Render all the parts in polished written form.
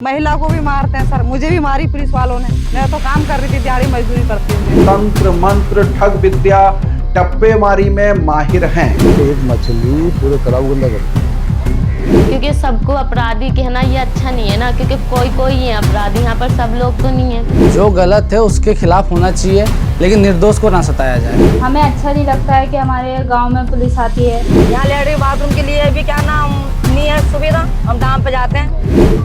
महिला को भी मारते हैं सर, मुझे भी मारी पुलिस वालों ने। मैं तो काम कर रही थी, दिहाड़ी मजदूरी करती हूँ। तंत्र मंत्र ठग विद्या टप्पेमारी में माहिर हैं। एक मछली पूरे तालाब गंदा करती है। क्योंकि सबको अपराधी कहना ये अच्छा नहीं है ना, क्योंकि कोई कोई है अपराधी, यहाँ पर सब लोग तो नहीं है। जो गलत है उसके खिलाफ होना चाहिए, लेकिन निर्दोष को ना सताया जाए। हमें अच्छा नहीं लगता है कि हमारे गांव में पुलिस आती है। यहाँ लेटरिन बाथरूम के लिए भी क्या नाम नहीं है सुविधा, हम दाम पे जाते हैं।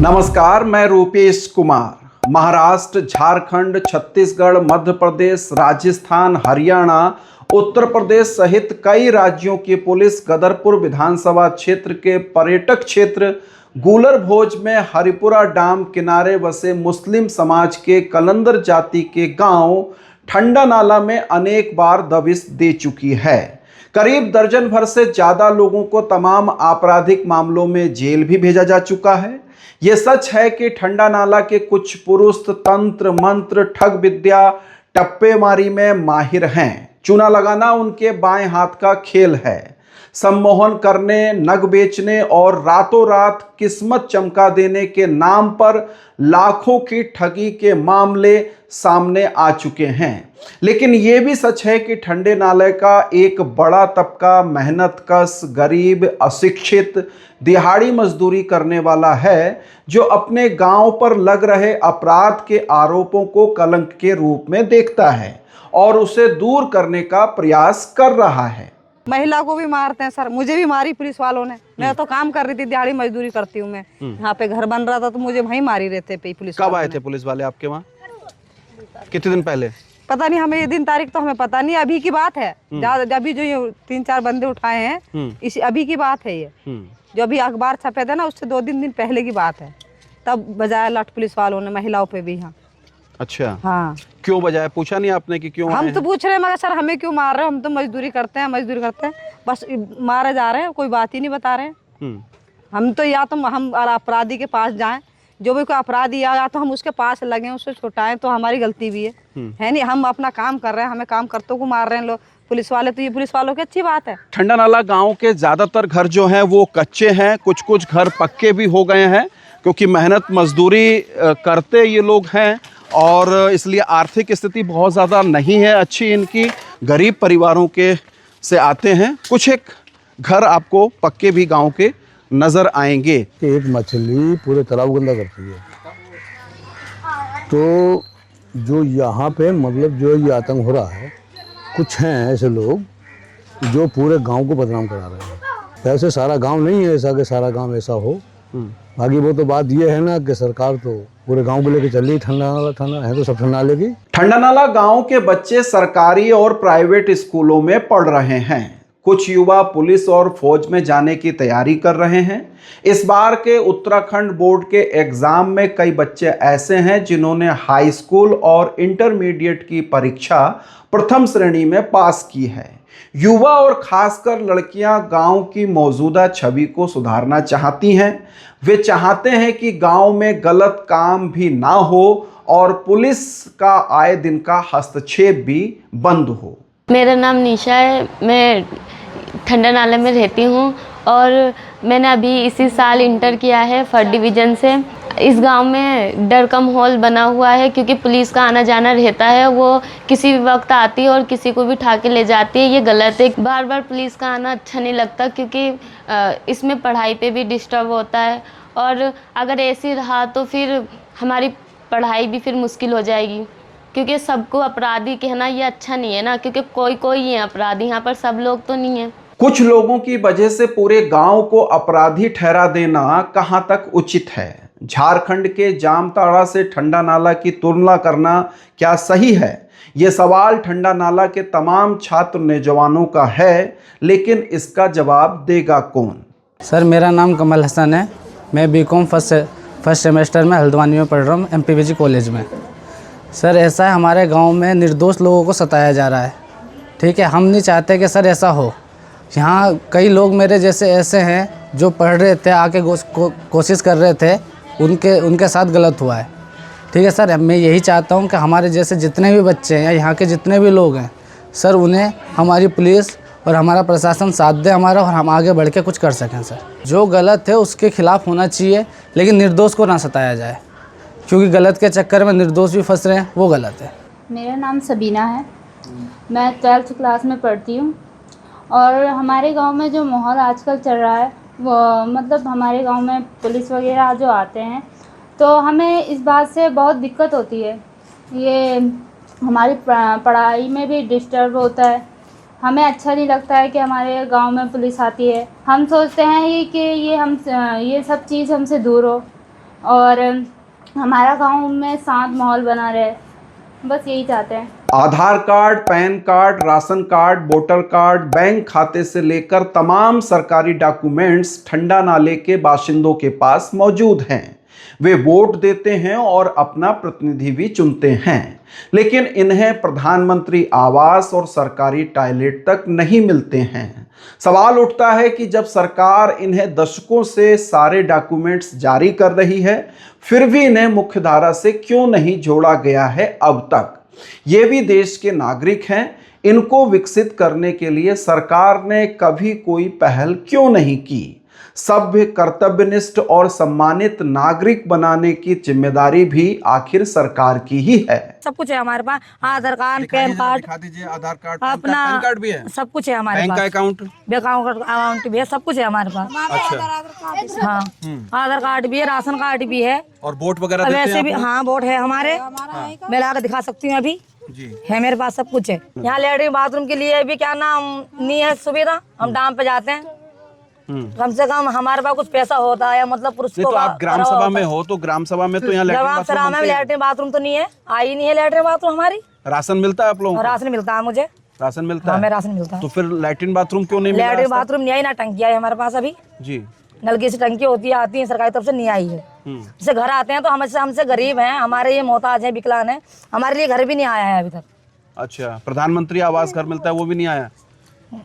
नमस्कार, मैं रूपेश कुमार। महाराष्ट्र, झारखंड, छत्तीसगढ़, मध्य प्रदेश, राजस्थान, हरियाणा, उत्तर प्रदेश सहित कई राज्यों की पुलिस गदरपुर विधानसभा क्षेत्र के पर्यटक क्षेत्र गूलर भोज में हरिपुरा डैम किनारे बसे मुस्लिम समाज के कलंदर जाति के गांव ठंडा नाला में अनेक बार दबिश दे चुकी है। करीब दर्जन भर से ज़्यादा लोगों को तमाम आपराधिक मामलों में जेल भी भेजा जा चुका है। ये सच है कि ठंडा नाला के कुछ पुरुष तंत्र मंत्र ठग विद्या टप्पेमारी में माहिर हैं। चूना लगाना उनके बाएं हाथ का खेल है। सम्मोहन करने, नग बेचने और रातों रात किस्मत चमका देने के नाम पर लाखों की ठगी के मामले सामने आ चुके हैं। लेकिन ये भी सच है कि ठंडे नाले का एक बड़ा तबका मेहनतकश, गरीब, अशिक्षित, दिहाड़ी मजदूरी करने वाला है, जो अपने गांव पर लग रहे अपराध के आरोपों को कलंक के रूप में देखता है और उसे दूर करने का प्रयास कर रहा है। महिला को भी मारते हैं सर, मुझे भी मारी पुलिस वालों ने। मैं तो काम कर रही थी, दिहाड़ी मजदूरी करती हूँ मैं। यहाँ पे घर बन रहा था तो मुझे वहीं मारी रहते पे पुलिस। कब आए थे पुलिस वाले आपके वहाँ? कितने दिन पहले? पता नहीं, हमें ये दिन तारीख तो हमें पता नहीं, अभी की बात है। अभी जो ये 3-4 बंदे उठाए हैं, इसी अभी की बात है ये। जो अभी अखबार छपे थे ना, उससे 2-3 दिन पहले की बात है। तब बजाया लठ पुलिस वालों ने महिलाओं पे भी। यहाँ अच्छा, हाँ। क्यों बजाया? पूछा नहीं आपने कि क्यों? हम तो पूछ रहे हैं, मगर सर हमें क्यों मार रहे हो? हम तो मजदूरी करते हैं, बस मारे जा रहे हैं, कोई बात ही नहीं बता रहे हैं। हम तो या तो हम अपराधी के पास जाएं, जो भी कोई अपराधी या तो हम उसके पास लगे, उससे छुटाएं, तो हमारी गलती भी है नहीं। हम अपना काम कर रहे हैं, हमें काम करतों को मार रहे हैं लोग पुलिस वाले, तो ये पुलिस वालों की अच्छी बात है। ठंडा नाला गांव के ज़्यादातर घर जो हैं वो कच्चे हैं, कुछ कुछ घर पक्के भी हो गए हैं, क्योंकि मेहनत मजदूरी करते ये लोग हैं और इसलिए आर्थिक स्थिति बहुत ज़्यादा नहीं है अच्छी इनकी। गरीब परिवारों के से आते हैं। कुछ एक घर आपको पक्के भी गांव के नज़र आएंगे। एक मछली पूरे तालाब गंदा करती है। तो जो यहाँ पे मतलब जो ये आतंक हो रहा है, कुछ हैं ऐसे लोग जो पूरे गांव को बदनाम करा रहे हैं। ऐसे सारा गांव नहीं है ऐसा कि सारा गांव ऐसा हो। बाकी वो तो बात ये है ना कि सरकार तो पूरे गांव को लेके चल रही। ठंडा नाला है तो सब ठंडा नाले की। ठंडा नाला गांव के बच्चे सरकारी और प्राइवेट स्कूलों में पढ़ रहे हैं। कुछ युवा पुलिस और फौज में जाने की तैयारी कर रहे हैं। इस बार के उत्तराखंड बोर्ड के एग्जाम में कई बच्चे ऐसे हैं जिन्होंने हाई स्कूल और इंटरमीडिएट की परीक्षा प्रथम श्रेणी में पास की है। युवा और खासकर लड़कियां गांव की मौजूदा छवि को सुधारना चाहती हैं। वे चाहते हैं कि गांव में गलत काम भी ना हो और पुलिस का आए दिन का हस्तक्षेप भी बंद हो। मेरा नाम निशा है, मैं ठंडा नाले में रहती हूँ और मैंने अभी इसी साल इंटर किया है 1st डिवीज़न से। इस गांव में डर का माहौल बना हुआ है, क्योंकि पुलिस का आना जाना रहता है। वो किसी भी वक्त आती है और किसी को भी उठा के ले जाती है। ये गलत है। बार बार पुलिस का आना अच्छा नहीं लगता, क्योंकि इसमें पढ़ाई पे भी डिस्टर्ब होता है और अगर ऐसे रहा तो फिर हमारी पढ़ाई भी फिर मुश्किल हो जाएगी, क्योंकि सबको अपराधी कहना ये अच्छा नहीं है ना, क्योंकि कोई कोई है अपराधी, यहाँ पर सब लोग तो नहीं है। कुछ लोगों की वजह से पूरे गांव को अपराधी ठहरा देना कहां तक उचित है? झारखंड के जामताड़ा से ठंडा नाला की तुलना करना क्या सही है? ये सवाल ठंडा नाला के तमाम छात्र नौजवानों का है, लेकिन इसका जवाब देगा कौन? सर मेरा नाम कमल हसन है। मैं बीकॉम फर्स्ट सेमेस्टर में हल्द्वानी में पढ़ रहा हूँ, MPVG कॉलेज में। सर ऐसा है, हमारे गांव में निर्दोष लोगों को सताया जा रहा है। ठीक है, हम नहीं चाहते कि सर ऐसा हो। यहाँ कई लोग मेरे जैसे ऐसे हैं जो पढ़ रहे थे, आके कोशिश कर रहे थे, उनके साथ गलत हुआ है। ठीक है सर, मैं यही चाहता हूँ कि हमारे जैसे जितने भी बच्चे हैं या यहाँ के जितने भी लोग हैं सर, उन्हें हमारी पुलिस और हमारा प्रशासन साथ दे हमारा और हम आगे बढ़ के कुछ कर सकें सर। जो गलत है उसके खिलाफ होना चाहिए, लेकिन निर्दोष को ना सताया जाए, क्योंकि गलत के चक्कर में निर्दोष भी फंस रहे हैं, वो गलत है। मेरा नाम सबीना है, मैं 12th क्लास में पढ़ती हूँ। और हमारे गांव में जो माहौल आजकल चल रहा है वो मतलब हमारे गांव में पुलिस वगैरह जो आते हैं तो हमें इस बात से बहुत दिक्कत होती है। ये हमारी पढ़ाई में भी डिस्टर्ब होता है। हमें अच्छा नहीं लगता है कि हमारे गांव में पुलिस आती है। हम सोचते हैं कि ये सब चीज़ हमसे दूर हो और हमारा गांव में शांत माहौल बना रहे, बस यही चाहते हैं। Aadhaar card, PAN card, ration card, voter card, bank खाते से लेकर तमाम सरकारी डॉक्यूमेंट्स ठंडा नाले के बाशिंदों के पास मौजूद हैं। वे वोट देते हैं और अपना प्रतिनिधि भी चुनते हैं, लेकिन इन्हें प्रधानमंत्री आवास और सरकारी टॉयलेट तक नहीं मिलते हैं। सवाल उठता है कि जब सरकार इन्हें दशकों से सारे डॉक्यूमेंट्स जारी कर रही है, फिर भी इन्हें मुख्यधारा से क्यों नहीं जोड़ा गया है अब तक। ये भी देश के नागरिक हैं, इनको विकसित करने के लिए सरकार ने कभी कोई पहल क्यों नहीं की। सभ्य, कर्तव्यनिष्ठ और सम्मानित नागरिक बनाने की जिम्मेदारी भी आखिर सरकार की ही है। सब कुछ है हमारे पास, आधार कार्ड, पैन कार्ड, दिखा दीजिए। आधार कार्ड, अपना पैन कार्ड भी है, सब कुछ है हमारे बैंक पास। का अकाउंट भी है, सब कुछ है हमारे पास। अच्छा, हाँ, आधार कार्ड भी है, राशन कार्ड भी है और वोट वगैरह देते वैसे हैं भी। आप लोग? हाँ, वोट है हमारे, मैं ला के दिखा सकती हूँ अभी जी। है मेरे पास, सब कुछ है। यहाँ लेटरिन बाथरूम के लिए भी क्या नाम नहीं है सुविधा, हम डाम पे जाते हैं। कम से कम हमारे पास कुछ पैसा होता है, मतलब पुरुष नहीं, तो आप ग्राम सभा में हो तो ग्राम सभा में तो यहाँ ग्राम सभा में लेटरिन बाथरूम तो नहीं है, आई नहीं है लेटरिन बाथरूम हमारी। राशन मिलता है आप लोगों को? राशन मिलता है मुझे, राशन मिलता है? हमें राशन मिलता है। तो फिर लैट्रिन बाथरूम क्यों नहीं मिल रहा? लेटरिन बाथरूम नहीं आई ना, टंकी आई हमारे पास अभी जी। नलकी से टंकी होती है, आती है सरकारी तरफ से, नहीं आई है। जैसे घर आते हैं तो हमसे गरीब हैं, हमारे ये मोहताज है, विकलांग है, हमारे लिए घर भी नहीं आया है अभी तक। अच्छा, प्रधानमंत्री आवास घर मिलता है, वो भी नहीं आया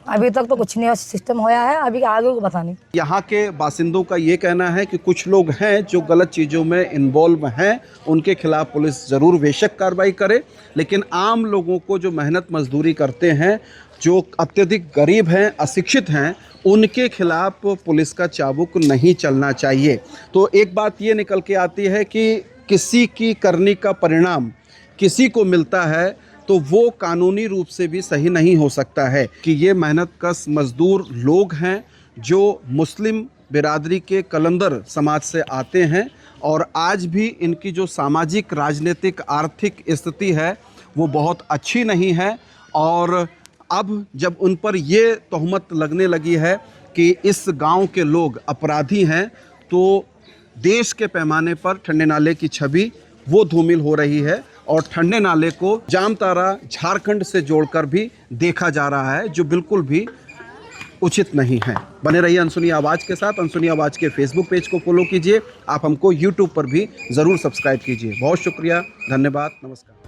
अभी तक तो कुछ नहीं सिस्टम होया है, अभी आगे को पता नहीं। यहाँ के बासिंदों का ये कहना है कि कुछ लोग हैं जो गलत चीज़ों में इन्वॉल्व हैं, उनके खिलाफ पुलिस ज़रूर बेशक कार्रवाई करे, लेकिन आम लोगों को जो मेहनत मजदूरी करते हैं, जो अत्यधिक गरीब हैं, अशिक्षित हैं, उनके खिलाफ पुलिस का चाबुक नहीं चलना चाहिए। तो एक बात ये निकल के आती है कि किसी की करनी का परिणाम किसी को मिलता है तो वो कानूनी रूप से भी सही नहीं हो सकता है कि ये मेहनत कश मजदूर लोग हैं जो मुस्लिम बिरादरी के कलंदर समाज से आते हैं और आज भी इनकी जो सामाजिक, राजनीतिक, आर्थिक स्थिति है वो बहुत अच्छी नहीं है। और अब जब उन पर ये तोहमत लगने लगी है कि इस गांव के लोग अपराधी हैं, तो देश के पैमाने पर ठंडे नाले की छवि वो धूमिल हो रही है और ठंडे नाले को जामतारा, झारखंड से जोड़कर भी देखा जा रहा है, जो बिल्कुल भी उचित नहीं है। बने रहिए अनसुनी आवाज़ के साथ। अनसुनी आवाज़ के फेसबुक पेज को फॉलो कीजिए, आप हमको यूट्यूब पर भी ज़रूर सब्सक्राइब कीजिए। बहुत शुक्रिया, धन्यवाद, नमस्कार।